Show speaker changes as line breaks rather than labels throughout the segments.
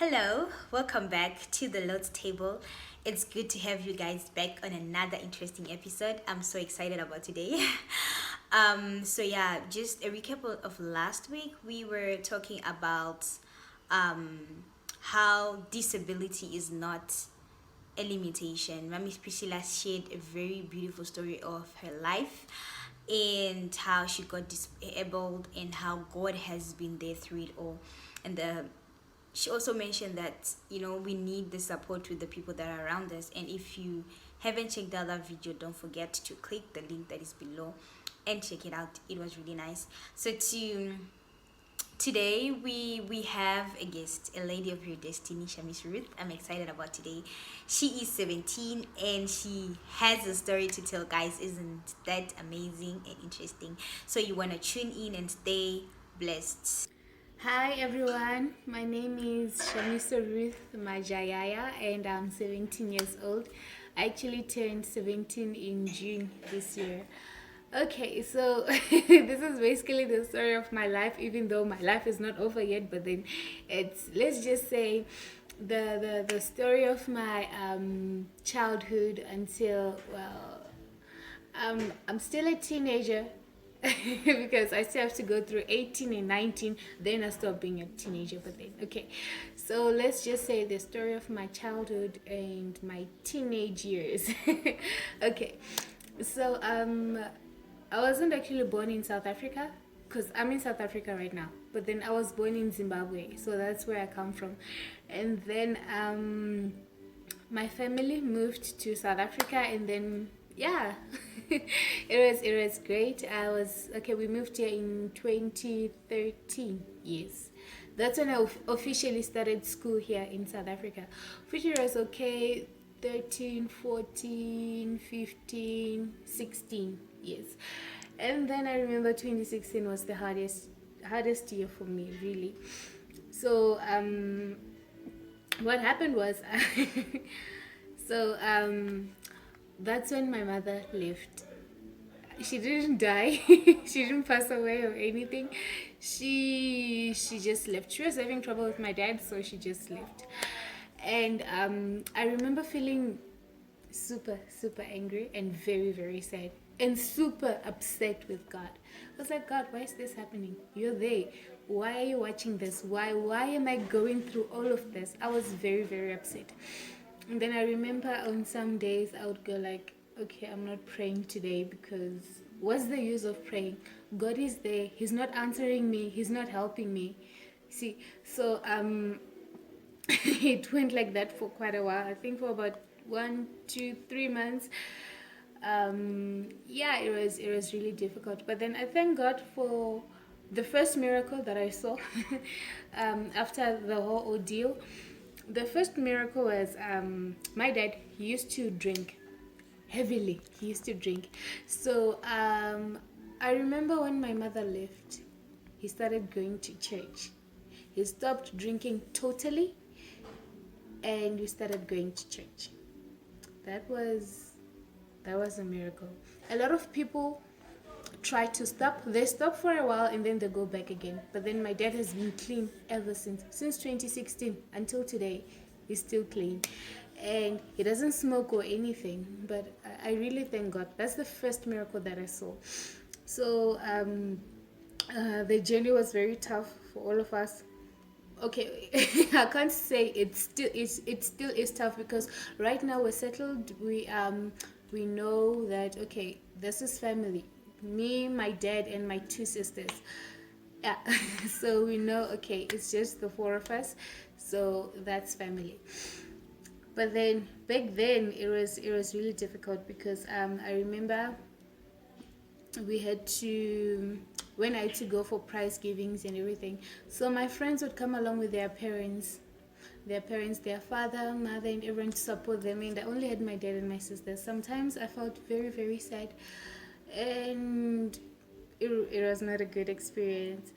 Hello, welcome back to the Lord's Table. It's good to have you guys back on another interesting episode. I'm so excited about today. Just a recap of last week. We were talking about how disability is not a limitation. Mami Priscilla shared a very beautiful story of her life and how she got disabled and how God has been there through it all. And she also mentioned that we need the support with the people that are around us, and if you haven't checked out that video, don't forget to click the link that is below and check it out. It was really nice. Today we have a guest, a lady of your destiny, Shamiso Ruth. I'm excited about today. She is 17 and she has a story to tell, guys. Isn't that amazing and interesting? So you want to tune in and stay blessed.
Hi everyone, my name is Shamiso Ruth Majayaya and I'm 17 years old. I actually turned 17 in June this year. Okay, so this is basically the story of my life, even though my life is not over yet, but then let's just say, the story of my childhood until, well, I'm still a teenager because I still have to go through 18 and 19, then I stop being a teenager. But then, okay, so let's just say the story of my childhood and my teenage years. Okay, so I wasn't actually born in South Africa because I'm in South Africa right now, but then I was born in Zimbabwe, so that's where I come from. And then my family moved to South Africa, and then yeah, it was great. We moved here in 2013. Yes, that's when I officially started school here in South Africa, which was okay. 13, 14, 15, 16 years. And then I remember 2016 was the hardest year for me, really. So what happened was so that's when my mother left. She didn't die. She didn't pass away or anything. She just left. She was having trouble with my dad, so she just left. And I remember feeling super angry and very sad and super upset with God. I was like, God, why is this happening? You're there. Why are you watching this? Why am I going through all of this? I was very upset. And then I remember on some days I would go like, okay, I'm not praying today because what's the use of praying? God is there. He's not answering me. He's not helping me. See, so it went like that for quite a while. I think for about 1, 2, 3 months. It was really difficult. But then I thank God for the first miracle that I saw after the whole ordeal. The first miracle was my dad. He used to drink heavily. He used to drink. So I remember when my mother left, he started going to church. He stopped drinking totally, and we started going to church. That was a miracle. A lot of people try to stop. They stop for a while and then they go back again. But then my dad has been clean ever since 2016 until today. He's still clean, and he doesn't smoke or anything. But I really thank God. That's the first miracle that I saw. So the journey was very tough for all of us. Okay, I can't say it still is tough because right now we're settled. We know that, okay, this is family, me, my dad, and my 2 sisters. Yeah. So we know, okay, it's just the 4 of us, so that's family. But then back then it was really difficult because I remember we had to, when I had to go for prize givings and everything, so my friends would come along with their parents, their father, mother, and everyone to support them, and I only had my dad and my sisters. Sometimes I felt very sad, and it was not a good experience.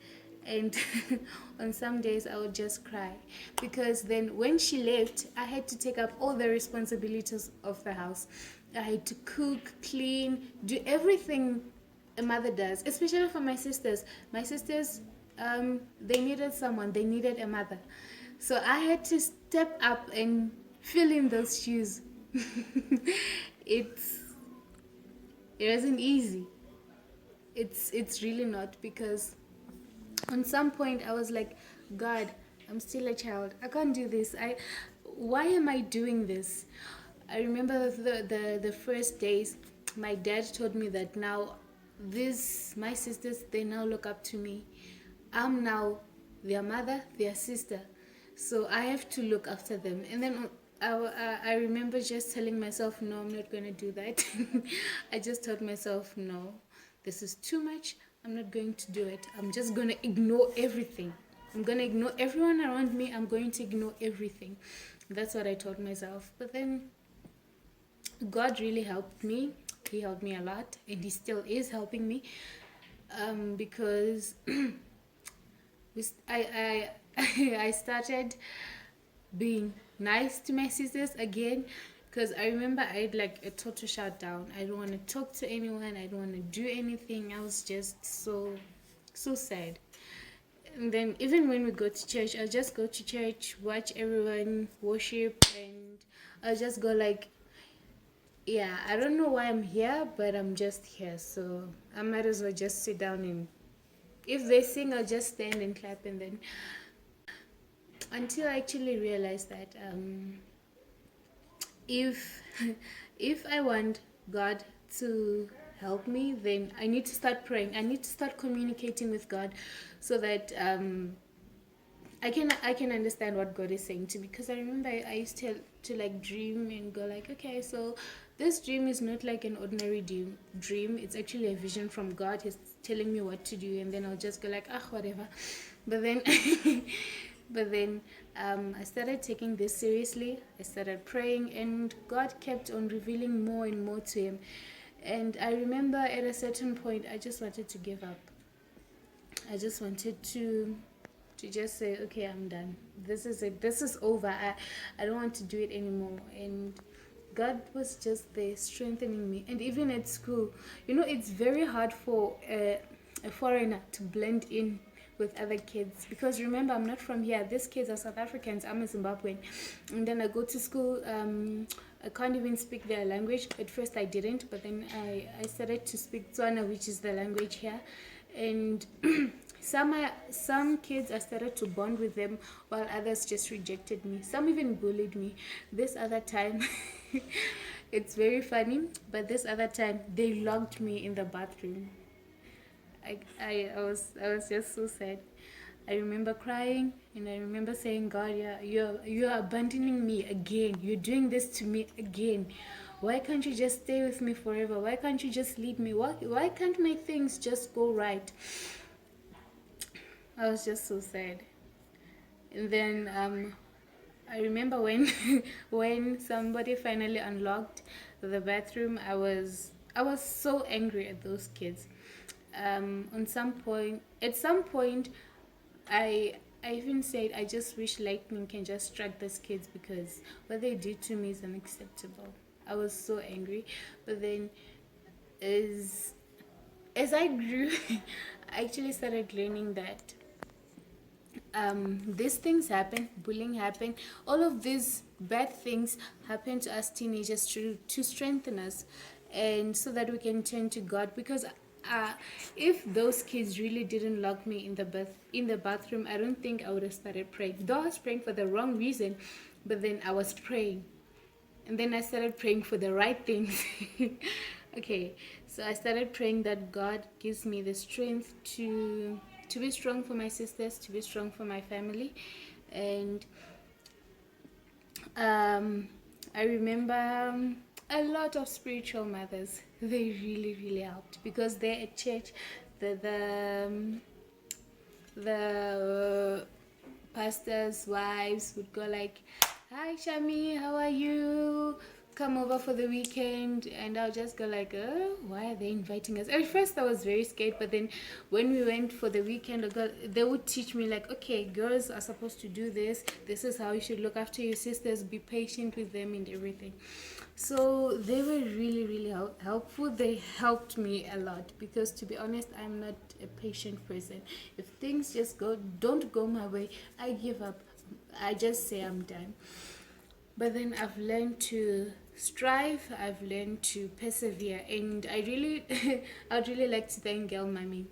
And on some days I would just cry because then when she left, I had to take up all the responsibilities of the house. I had to cook, clean, do everything a mother does, especially for my sisters. My sisters they needed someone, they needed a mother. So I had to step up and fill in those shoes. it's it wasn't easy. It's really not, because on some point I was like, God, I'm still a child, I can't do this. Why am I doing this? I remember the first days my dad told me that now these my sisters, they now look up to me. I'm now their mother, their sister, so I have to look after them. And then I remember just telling myself, no, I'm not going to do that. I just told myself, no, this is too much. I'm not going to do it. I'm just going to ignore everything. I'm going to ignore everyone around me. I'm going to ignore everything. That's what I told myself. But then God really helped me. He helped me a lot, and He still is helping me, because I started being nice to my sisters again, because I remember I had like a total shutdown. I don't want to talk to anyone. I don't want to do anything. I was just so sad. And then even when we go to church, I'll just go to church, watch everyone worship, and I'll just go like, yeah, I don't know why I'm here, but I'm just here. So I might as well just sit down, and if they sing, I'll just stand and clap. And then until I actually realized that if if I want God to help me, then I need to start praying. I need to start communicating with God, so that I can understand what God is saying to me. Because I remember I used to like dream and go like, okay, so this dream is not like an ordinary dream. It's actually a vision from God. He's telling me what to do, and then I'll just go like, ah, whatever. But then but then I started taking this seriously. I started praying, and God kept on revealing more and more to him. And I remember at a certain point I just wanted to give up. I just wanted to just say, okay, I'm done. This is it. This is over. I don't want to do it anymore. And God was just there strengthening me. And even at school, it's very hard for a foreigner to blend in with other kids, because remember, I'm not from here. These kids are South Africans. I'm a Zimbabwean. And then I go to school. I can't even speak their language. At first I didn't, but then I started to speak Tswana, which is the language here. And some kids, I started to bond with them, while others just rejected me. Some even bullied me. This other time, it's very funny, but this other time they locked me in the bathroom. I was just so sad. I remember crying, and I remember saying, God, yeah, you're abandoning me again. You're doing this to me again. Why can't you just stay with me forever? Why can't you just lead me? Why can't my things just go right? I was just so sad. And then I remember when when somebody finally unlocked the bathroom, I was so angry at those kids. At some point, I even said, I just wish lightning can just strike these kids, because what they did to me is unacceptable. I was so angry. But then, as I grew, I actually started learning that these things happen, bullying happen, all of these bad things happen to us teenagers to strengthen us, and so that we can turn to God. Because if those kids really didn't lock me in the bathroom, I don't think I would have started praying. Though I was praying for the wrong reason, but then I was praying, and then I started praying for the right things. Okay, so I started praying that God gives me the strength to be strong for my sisters, to be strong for my family. And I remember a lot of spiritual mothers. They really, really helped, because they're at church. The pastors' wives would go like, "Hi, Shami, how are you? come over for the weekend, and I'll just go like, oh, why are they inviting us? At first I was very scared, but then when we went for the weekend, they would teach me like, okay, girls are supposed to do this is how you should look after your sisters, be patient with them and everything. So they were really really helpful. They helped me a lot, because to be honest, I'm not a patient person. If things just don't go my way, I give up. I just say I'm done. But then I've learned to strive, I've learned to persevere, and I really I'd really like to thank Girl Mommy.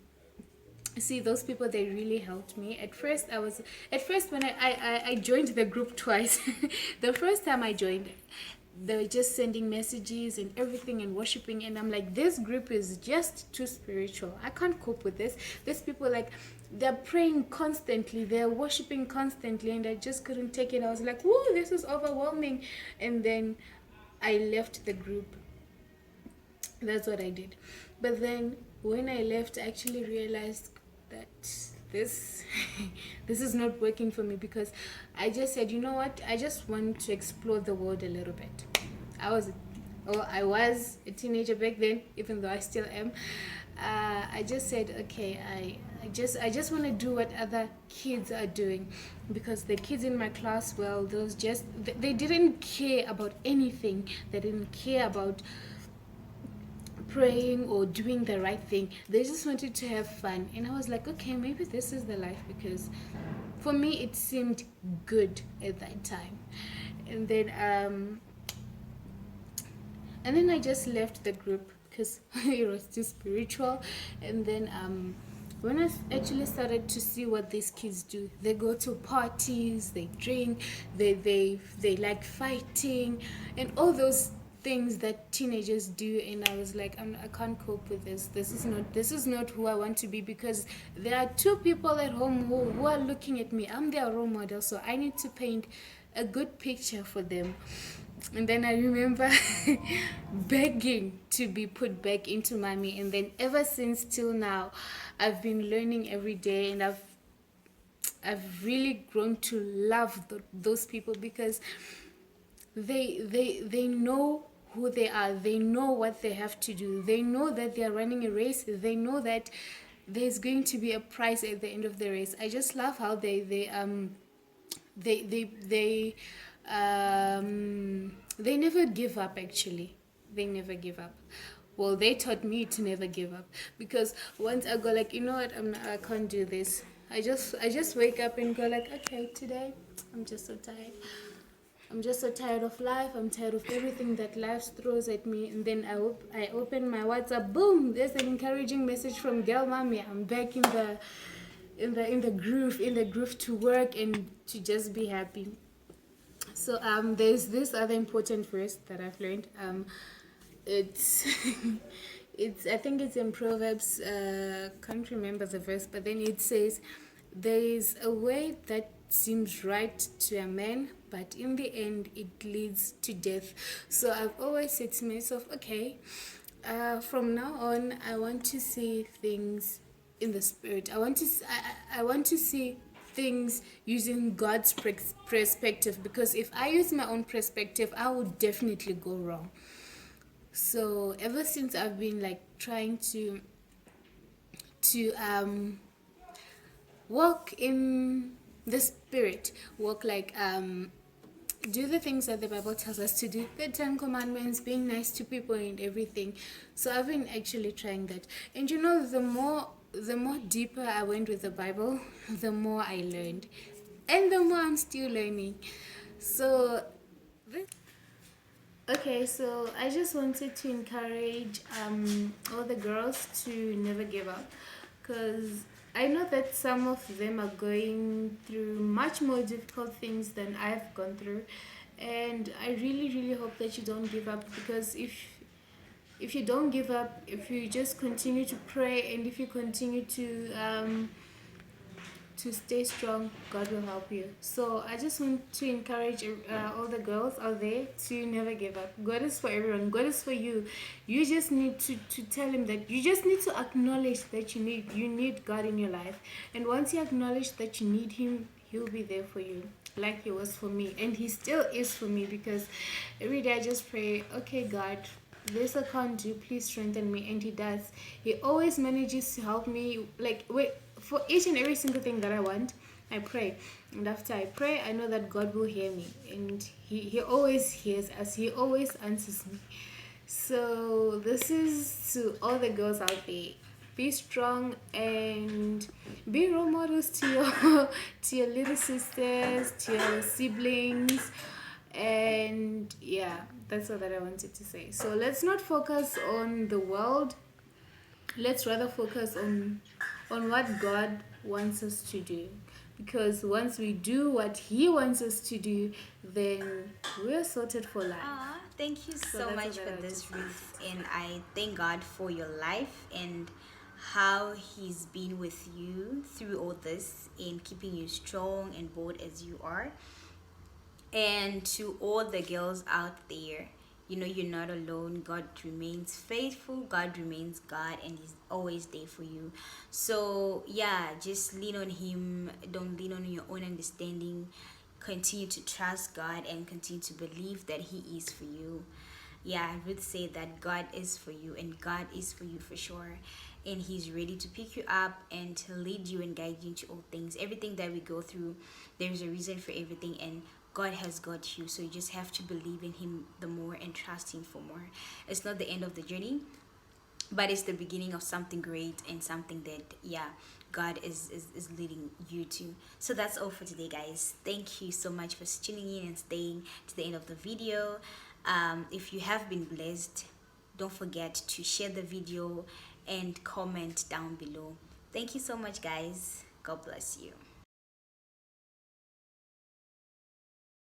See, those people, they really helped me. At first when I joined the group twice. The first time I joined, they were just sending messages and everything and worshiping, and I'm like, this group is just too spiritual, I can't cope with this. These people, like, they're praying constantly, they're worshiping constantly, and I just couldn't take it. I was like, whoa, this is overwhelming. And then I left the group. That's what I did. But then when I left, I actually realized that this this is not working for me, because I just said, you know what, I just want to explore the world a little bit. I was a teenager back then, even though I still am. I just said, okay, I just want to do what other kids are doing, because the kids in my class, well, those just they didn't care about anything. They didn't care about praying or doing the right thing. They just wanted to have fun, and I was like, okay, maybe this is the life, because for me it seemed good at that time. And then I just left the group, because it was too spiritual. And then when I actually started to see what these kids do, they go to parties, they drink, they like fighting and all those things that teenagers do. And I was like, I can't cope with this. This is not who I want to be, because there are two people at home who are looking at me. I'm their role model, so I need to paint a good picture for them. And then I remember begging to be put back into Mommy. And then ever since till now, I've been learning every day, and I've really grown to love those people, because they know who they are. They know what they have to do. They know that they are running a race. They know that there's going to be a prize at the end of the race. I just love how they never give up. Actually, they never give up. Well, they taught me to never give up, because once I go like, you know what, I can't do this, I just wake up and go like, okay, today I'm just so tired. I'm just so tired of life. I'm tired of everything that life throws at me. And then I open my WhatsApp. Boom! There's an encouraging message from Girl Mommy. I'm back in the groove to work and to just be happy. So there's this other important verse that I've learned. It's I think it's in Proverbs. Can't remember the verse, but then it says, "There is a way that seems right to a man, but in the end it leads to death." So I've always said to myself, okay, from now on I want to see things in the spirit. I want to see things using God's perspective, because if I use my own perspective, I would definitely go wrong. So ever since I've been like trying to walk in the spirit, walk like do the things that the Bible tells us to do, the 10 Commandments, being nice to people and everything. So I've been actually trying that. And you know, the more deeper I went with the Bible, the more I learned. And the more I'm still learning. So okay, so I just wanted to encourage all the girls to never give up, because I know that some of them are going through much more difficult things than I've gone through, and I really really hope that you don't give up, because if you don't give up, if you just continue to pray, and if you continue to stay strong, God will help you. So I just want to encourage all the girls out there to never give up. God is for everyone. God is for you. You just need to tell him that you just need to acknowledge that you need God in your life. And once you acknowledge that you need him, He'll be there for you, like He was for me, and He still is for me. Because every day I just pray, okay, God, this I can't do. Please strengthen me, and He does. He always manages to help me. Like, wait, for each and every single thing that I want, I pray, and after I pray, I know that God will hear me, and He always hears us. He always answers me. So this is to all the girls out there. Be strong and be role models to your to your little sisters, to your siblings, and yeah, that's all that I wanted to say. So let's not focus on the world. Let's rather focus on what God wants us to do. Because once we do what He wants us to do, then we're sorted for life.
Thank you
So
so
that's all
much
that
for
I
this,
just
Ruth, and I thank God for your life and how He's been with you through all this in keeping you strong and bold as you are. And to all the girls out there, you know, you're not alone. God remains faithful, God remains God, and He's always there for you. So yeah, just lean on Him, don't lean on your own understanding. Continue to trust God and continue to believe that He is for you. Yeah, I would say that God is for you, and God is for you for sure. And He's ready to pick you up and to lead you and guide you into all things. Everything that we go through, there's a reason for everything, and God has got you. So you just have to believe in Him the more and trust Him for more. It's not the end of the journey, but it's the beginning of something great and something that, yeah, God is leading you to. So that's all for today, guys. Thank you so much for tuning in and staying to the end of the video. If you have been blessed, don't forget to share the video and comment down below. Thank you so much, guys. God bless you.